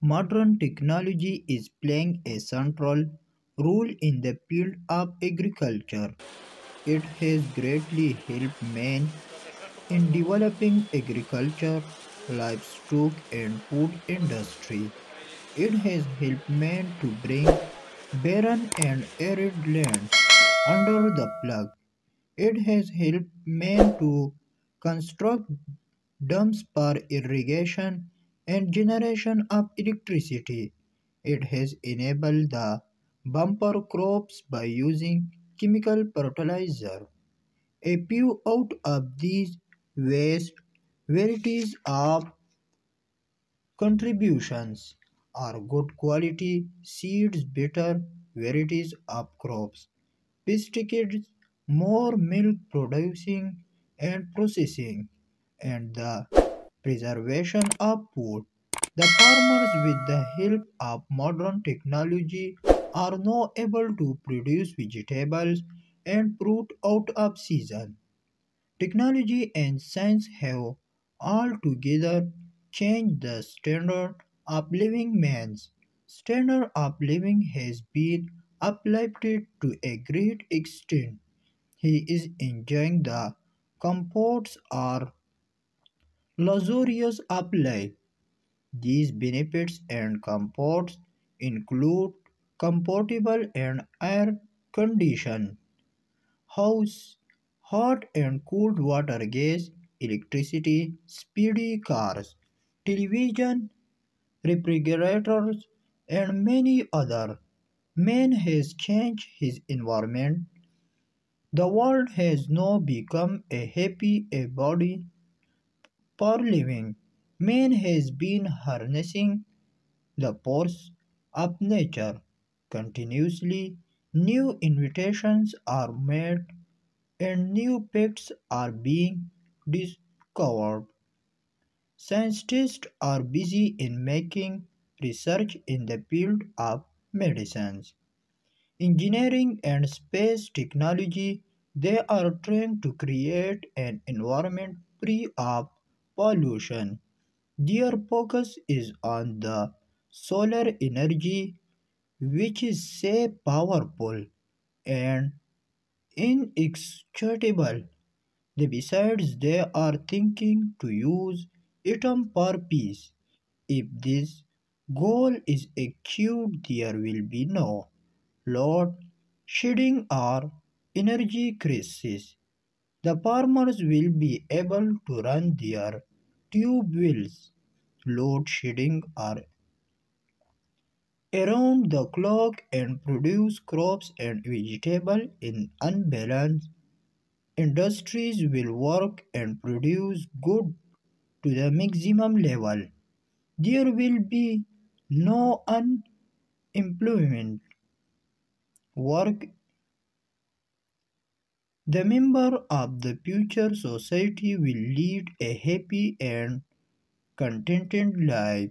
Modern technology is playing a central role in the field of agriculture. It has greatly helped men in developing agriculture, livestock, and food industry. It has helped men to bring barren and arid lands under the plug. It has helped men to construct dams for irrigation and generation of electricity. It has enabled the bumper crops by using chemical fertilizer. A few out of these vast varieties of contributions are good quality seeds, better varieties of crops, pesticides, more milk producing and processing, and the preservation of food. The farmers, with the help of modern technology, are now able to produce vegetables and fruit out of season. Technology and science have altogether changed the standard of living. Man's standard of living has been uplifted to a great extent. He is enjoying the comforts or luxurious of life. These benefits and comforts include comfortable and air-conditioned house, hot and cooled water, gas, electricity, speedy cars, television, refrigerators, and many other. Man has changed his environment. The world has now become a happy a body for living. Man has been harnessing the force of nature. Continuously, new invitations are made and new facts are being discovered. Scientists are busy in making research in the field of medicines, engineering, and space technology. They are trying to create an environment free of pollution. Their focus is on the solar energy, which is so powerful and inexhaustible. Besides, they are thinking to use atom for peace. If this goal is achieved, there will be no load shedding or energy crisis. The farmers will be able to run their tube wells, load shedding or around the clock and produce crops and vegetables in unbalanced. Industries will work and produce goods to the maximum level. There will be no unemployment. Work the member of the future society will lead a happy and contented life.